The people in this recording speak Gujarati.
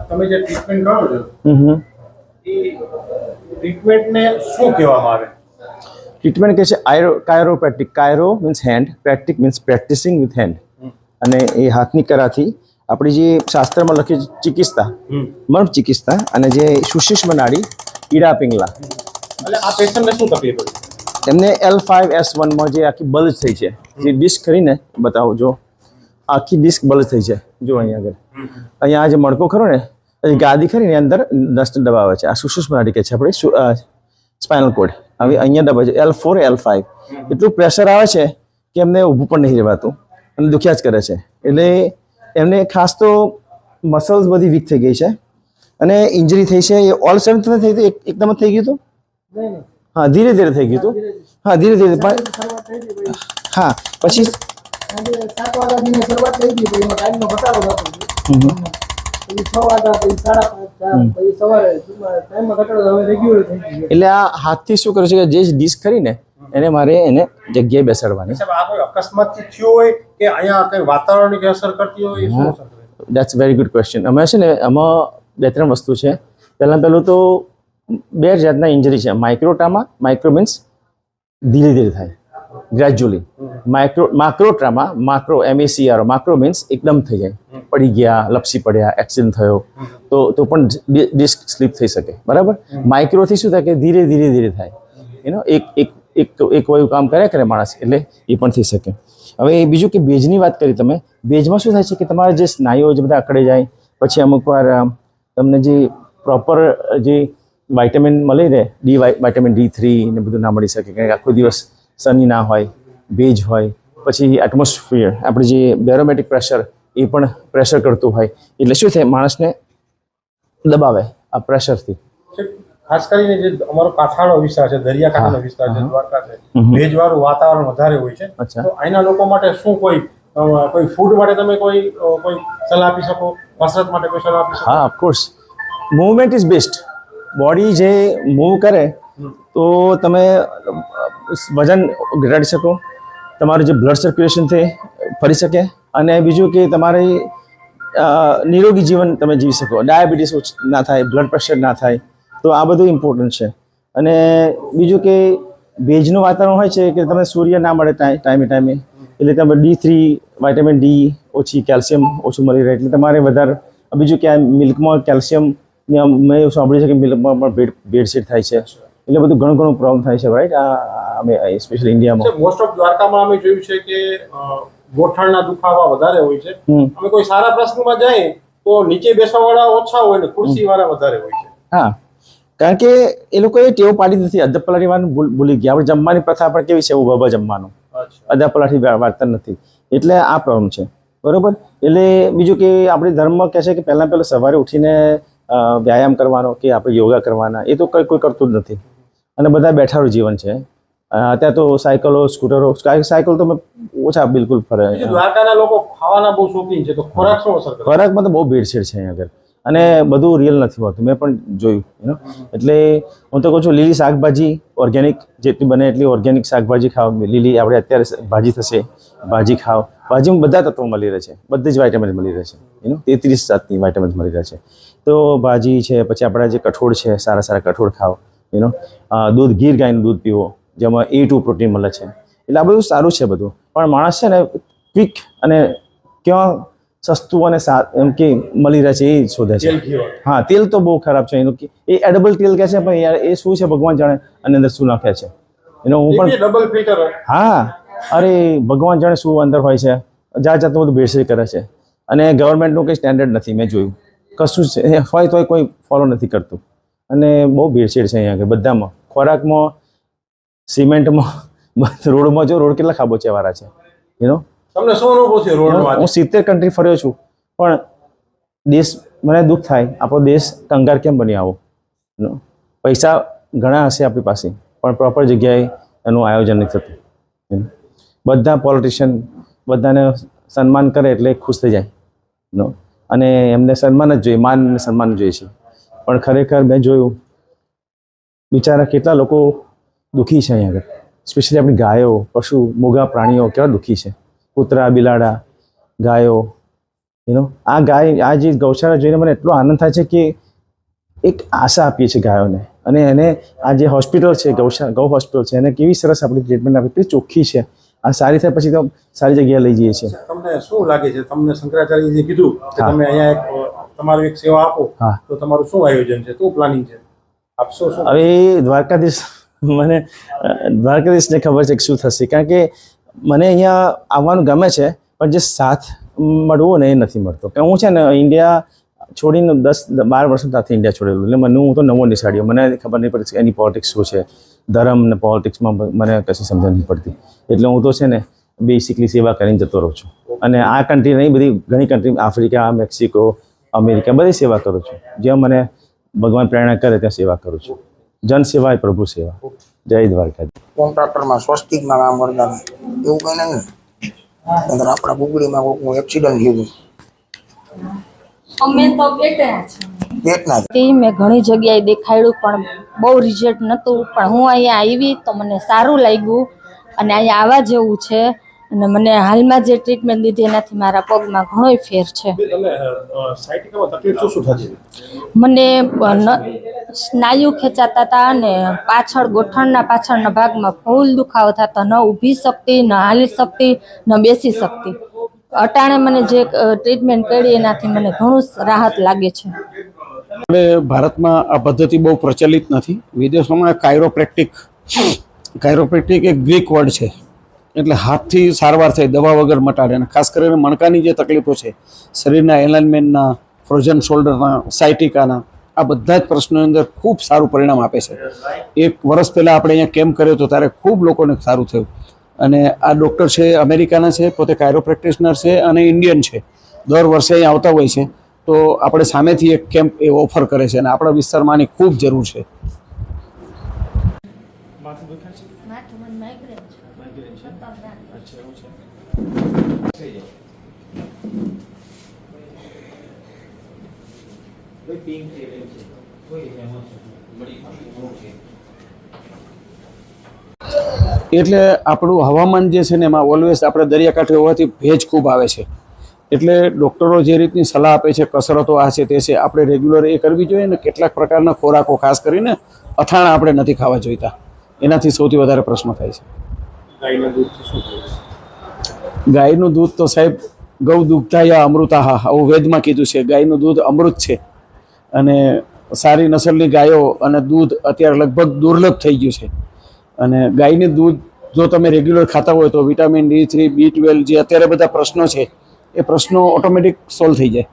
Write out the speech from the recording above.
તમે જે ટ્રીટમેન્ટ કરો છો એ ટ્રીટમેન્ટને શું કહેવામાં આવે? ટ્રીટમેન્ટ કહે છે chiropractic. Chiro means hand, practic means practicing with hand. અને એ હાથની કરાથી આપણી જે શાસ્ત્રમાં લખી ચિકિત્સા, મર્મ ચિકિત્સા, અને જે સુષુમ્ના નાડી ઈડા પિંગલા. એટલે આ પેશન્ટને શું તકલીફ પડી? એમને L5S1માં જે આખી બલ્જ થઈ છે, જે ડિસ્ક કરીને બતાવો, જો આખી ડિસ્ક બલ્જ થઈ છે, જો અહીંયા આગળ, અહીંયા આ જે મણકો ખરો ને, ગાદી ખરી ને અંદર નસને દબાવે છે. આ સુષુમ્ના નાડી કહે છે આપણે, સ્પાઇનલ કોડ. હવે અહીંયા દબાવે છે L4 L5. એટલું પ્રેશર આવે છે કે એમને ઊભું પણ નહીં રહેવાતું અને દુખ્યા જ કરે છે. એટલે એમને ખાસ તો મસલ્સ બધી વીક થઈ ગઈ છે અને ઇન્જરી થઈ છે. એ ઓલ સડન થઈ હતું, એકદમ જ થઈ ગયું હતું? હા, ધીરે ધીરે થઈ ગયું હતું. હા, ધીરે ધીરે. હા, પછી એટલે આ હાથથી શું કરે છે કે જે ડિસ્ક ખરી ને એને મારે એને જગ્યાએ બેસાડવાની. આ કોઈ અકસ્માતથી થયો હોય કે અહીંયા કઈ વાતાવરણની અસર કરતી હોય? That's very good question. અમે છે ને આમાં 2-3 વસ્તુ છે. પહેલું તો 2 જાતના ઇન્જરી છે. માઇક્રો ટ્રામા. માઇક્રો મીન્સ ધીરે ધીરે થાય, ગ્રેજ્યુઅલી. માક્રો ટ્રામા, માક્રો MACRO. માક્રો મીન્સ એકદમ થઈ જાય, પડી ગયા, લપસી પડ્યા, એક્સિડન્ટ થયો તો પણ ડિસ્ક સ્લીપ થઈ શકે, બરાબર. માઇક્રોથી શું થાય કે ધીરે ધીરે ધીરે થાય, એક વયું કામ કરે માણસ, એટલે એ પણ થઈ શકે. હવે બીજું કે બેઝની વાત કરી તમે. બેઝમાં શું થાય છે કે તમારા જે સ્નાયુઓ જે બધા અકળાઈ જાય, પછી અમુક વાર તમને જે પ્રોપર જે વાઇટામિન મળી રહે, વિટામિન D3 ને બધું ના મળી શકે, કારણ કે આખો દિવસ સની ના હોય, ભેજ હોય, પછી એટમોસ્ફિયર, આપણે જે બેરોમેટ્રિક પ્રેશર, એ પણ પ્રેશર કરતું હોય, એટલે શું થાય, માણસને દબાવે આ પ્રેશરથી. ખાસ કરીને જે અમારો કાંઠાળો વિસ્તાર છે, દરિયાકાંઠાનો વિસ્તાર છે, દ્વારકા છે, ભેજવાળું વાતાવરણ વધારે હોય છે. તો અહીંના લોકો માટે શું કોઈ ફૂડ માટે તમે કોઈ સલાહ આપી શકો? કસરત માટે કોઈ સલાહ આપી શકો? હા, of course. Movement is best. Body જે મૂવ કરે તો તમે વજન ઘટાડી શકો, તમારું જે બ્લડ સર્ક્યુલેશન છે ફરી શકે, અને બીજું કે તમારી નિરોગી જીવન તમે જીવી શકો, ડાયાબિટીસ ના થાય, બ્લડ પ્રેશર ના થાય. તો આ બધું ઇમ્પોર્ટન્ટ છે. અને બીજું કે ભેજનું વાતાવરણ હોય છે કે તમને સૂર્ય ના મળે ટાઈમે, એટલે તમે D3, વિટામિન D ઓછી, કેલ્શિયમ ઓછું મળી રહે, એટલે તમારે વધારે. બીજું કે આ મિલ્કમાં કેલ્શિયમ, મેં એવું સાંભળ્યું છે કે મિલ્કમાં પણ ભેળસેળ થાય છે, એટલે બધું ઘણું પ્રોબ્લેમ થાય છે, રાઈટ. અમે સ્પેશિયલી ઇન્ડિયામાં મોસ્ટ ઓફ દ્વારકામાં અમે જોયું છે કે ગોઠણના દુખાવા વધારે હોય છે. અમે કોઈ સારા પ્રસંગમાં જાય તો નીચે બેસવા વાળા ઓછા હોય ને ખુરશી વાળા વધારે હોય છે. હા, કારણ કે એ લોકોએ ટેવ પાડી નથી. અધપલાઠી વાનું ભૂલી ગયા. આપણે જમવાની પ્રથા પણ કેવી છે, ઉભા જમવાનું, અધપલાઠી વાર્તા નથી, એટલે આ પ્રોબ્લેમ છે, બરોબર. એટલે બીજું કે આપણે ધર્મ કહે છે કે પહેલાં સવારે ઉઠીને વ્યાયામ કરવાનો કે આપણે યોગા કરવાના, એ તો કોઈ કરતું જ નથી, અને બધા બેઠાનું જીવન છે. અત્યારે તો સાયકલો, સ્કૂટરો, સાયકલ તો ઓછા બિલકુલ ફરે. દ્વારકાના લોકો ખાવાના બહુ શોખીન છે, તો ખોરાક શું અસર કરે? ખોરાકમાં તો બહુ ભેળસેળ છે અહીંયા આગળ, અને બધું રિયલ નથી હોતું. મેં પણ જોયું. એટલે હું તો કહું છું, લીલી શાકભાજી ઓર્ગેનિક જેટલી બને એટલી ઓર્ગેનિક શાકભાજી ખાઓ. લીલી આપણે અત્યારે ભાજી થશે, ભાજી ખાઓ. ભાજીમાં બધા તત્વો મળી રહે છે, બધી જ વાઇટામિન મળી રહે છે. 33 જાતની વાઇટામિન મળી રહે છે. તો ભાજી છે, પછી આપણા જે કઠોળ છે, સારા કઠોળ ખાઓ. દૂધ, ગીર ગાયનું દૂધ પીવો, જેમાં A2 પ્રોટીન મળે છે. એટલે આ બધું સારું છે બધું, પણ માણસ છે ને ક્વિક અને ક્યાં સસ્તું અને એમ કે મળી રહે છે એ શોધે છે. હા, તેલ તો બહુ ખરાબ છે એનું. એ એડેબલ તેલ કહે છે, પણ યાર એ શું છે ભગવાન જાણે, અને અંદર શું નાખે છે હું પણ. Double filter. હા, અરે ભગવાન જાણે શું અંદર હોય છે. જાતનું બધું ભેળસેળ કરે છે, અને ગવર્મેન્ટનું કંઈ સ્ટેન્ડર્ડ નથી. મેં જોયું કશું છે હોય તોય કોઈ ફોલો નથી કરતું, અને બહુ ભેળસેળ છે અહીંયા આગળ બધામાં. ખોરાકમાં, સિમેન્ટમાં, રોડમાં જો રોડ કેટલા ખાબોચિયાવાળા છે. તમને શું અનુભવ છે રોડનો? હું 70 કન્ટ્રી ફર્યો છું, પણ મને દુઃખ થાય આપણો દેશ કંગાર કેમ બની આવો. પૈસા ઘણા હશે આપણી પાસે પણ પ્રોપર જગ્યાએ એનું આયોજન નથી થતું. બધા પોલિટિશિયન બધાને સન્માન કરે એટલે ખુશ થઈ જાય અને એમને સન્માન જ જોઈએ, માન અને સન્માન જોઈએ છે. પણ ખરેખર મેં જોયું બિચારા કેટલા લોકો દુઃખી છે અહીંયા આગળ, સ્પેશિયલી આપણી ગાયો, પશુ, મોગા પ્રાણીઓ કેવા દુઃખી છે. કૂતરા, બિલાડા, ગાયો, આ ગાય, આ જે ગૌશાળા જોઈને મને એટલો આનંદ થાય છે કે એક આશા આપીએ છીએ ગાયોને. અને એને આ જે હોસ્પિટલ છે, ગૌ હોસ્પિટલ છે, એને કેવી સરસ આપણી ટ્રીટમેન્ટ આપી, કેટલી ચોખ્ખી છે. આ સારી થાય પછી તો સારી જગ્યાએ લઈ જઈએ છીએ. તમને શું લાગે છે, તમને શંકરાચાર્યજીએ કીધું કે તમે અહીંયા તમારું એક સેવા આપો, તો તમારું શું આયોજન છે, શું પ્લાનિંગ છે, આપશો શું? હવે મને દ્વારકાધીશને ખબર છે કે શું થશે, કારણ કે મને અહીંયા આવવાનું ગમે છે પણ જે સાથ મળવો ને એ નથી મળતો. કે હું છે ને ઇન્ડિયા છોડીને 10-12 વર્ષ ત્યાંથી ઇન્ડિયા છોડેલું, એટલે હું તો નવો નિશાળ્યો, મને ખબર નહીં પડતી એની પોલિટિક્સ શું છે, ધર્મ ને પોલિટિક્સમાં મને કશી સમજણ નહીં પડતી. એટલે હું તો છે ને બેસિકલી સેવા કરીને જતો રહું છું. અને આ કન્ટ્રી નહીં, બધી ઘણી કન્ટ્રી, આફ્રિકા, મેક્સિકો, અમેરિકા, બધી સેવા કરું છું. જ્યાં મને ભગવાન પ્રેરણા કરે ત્યાં સેવા કરું છું. જન સેવા એ પ્રભુ સેવા. જય દ્વારકાધીશ. કોન્ટ્રાક્ટરમાં સ્વસ્તિકમાં કામ કરતા એવું કંઈ નહીં. આપણા બુગડીમાં કોઈકનું એક્સિડન્ટ થયું અમે તો બેઠા પેટના મેં ઘણી જગ્યાએ દેખાડ્યું પણ બહુ રિઝલ્ટ નહોતું. પણ હું અહીંયા આવી તો મને સારું લાગ્યું અને અહીંયા આવવા જેવું છે. અને મને હાલમાં જે ટ્રીટમેન્ટ દીધી એનાથી મારા પગમાં ઘણોય ફેર છે. તમે સાયટિકામાં તકલીફ શું થતી? મને સ્નાયુ ખેંચાતા હતા અને પાછળ ગોઠણના પાછળના ભાગમાં ફૂલ દુખાવો થતો, ન ઊભી શકતી, ન હાલી શકતી, ન બેસી શકતી. અટાણે મને જે ટ્રીટમેન્ટ કરી એનાથી મને ઘણું રાહત લાગે છે. આપણે ભારતમાં આ પદ્ધતિ બહુ પ્રચલિત નથી. વિદેશોમાં કાયરોપ્રેક્ટિક એક ગ્રીક વર્ડ છે, એટલે હાથથી સારવાર થાય, દવા વગર મટાડે. અને ખાસ કરીને મણકાની જે તકલીફો છે, શરીરના એલાઇનમેન્ટના, ફ્રોઝન શોલ્ડરના, સાયટિકાના, આ બધા જ પ્રશ્નોની અંદર ખૂબ સારું પરિણામ આપે છે. 1 વર્ષ પહેલાં આપણે અહીંયા કેમ્પ કર્યો હતો ત્યારે ખૂબ લોકોને સારું થયું. અને આ ડૉક્ટર છે, અમેરિકાના છે, પોતે કાયરોપ્રેક્ટિશનર છે અને ઇન્ડિયન છે. દર વર્ષે અહીંયા આવતા હોય છે. તો આપણે સામેથી એક કેમ્પ એ ઓફર કરે છે અને આપણા વિસ્તારમાં આની ખૂબ જરૂર છે. એટલે આપણું હવામાન જે છે ને એમાં ઓલવેઝ આપણે દરિયાકાંઠે હોવાથી ભેજ ખૂબ આવે છે. એટલે ડૉક્ટરો જે રીતની સલાહ આપે છે, કસરતો આ છે તે છે, આપણે રેગ્યુલર એ કરવી જોઈએ. ને કેટલાક પ્રકારના ખોરાકો, ખાસ કરીને અથાણા આપણે નથી ખાવા જોઈતા, એનાથી સૌથી વધારે પ્રશ્ન થાય છે. ગાયનું દૂધ તો સાહેબ ગૌ દુગ્ધાયા અમૃતાહા, આવું વેદમાં કીધું છે. ગાયનું દૂધ અમૃત છે અને સારી નસલની ગાયો અને દૂધ અત્યારે લગભગ દુર્લભ થઈ ગયું છે. અને ગાયનું દૂધ જો તમે રેગ્યુલર ખાતા હોય તો વિટામિન D3, B12 જે અત્યારે બધા પ્રશ્નો છે એ પ્રશ્નો ઓટોમેટિક સોલ્વ થઈ જાય.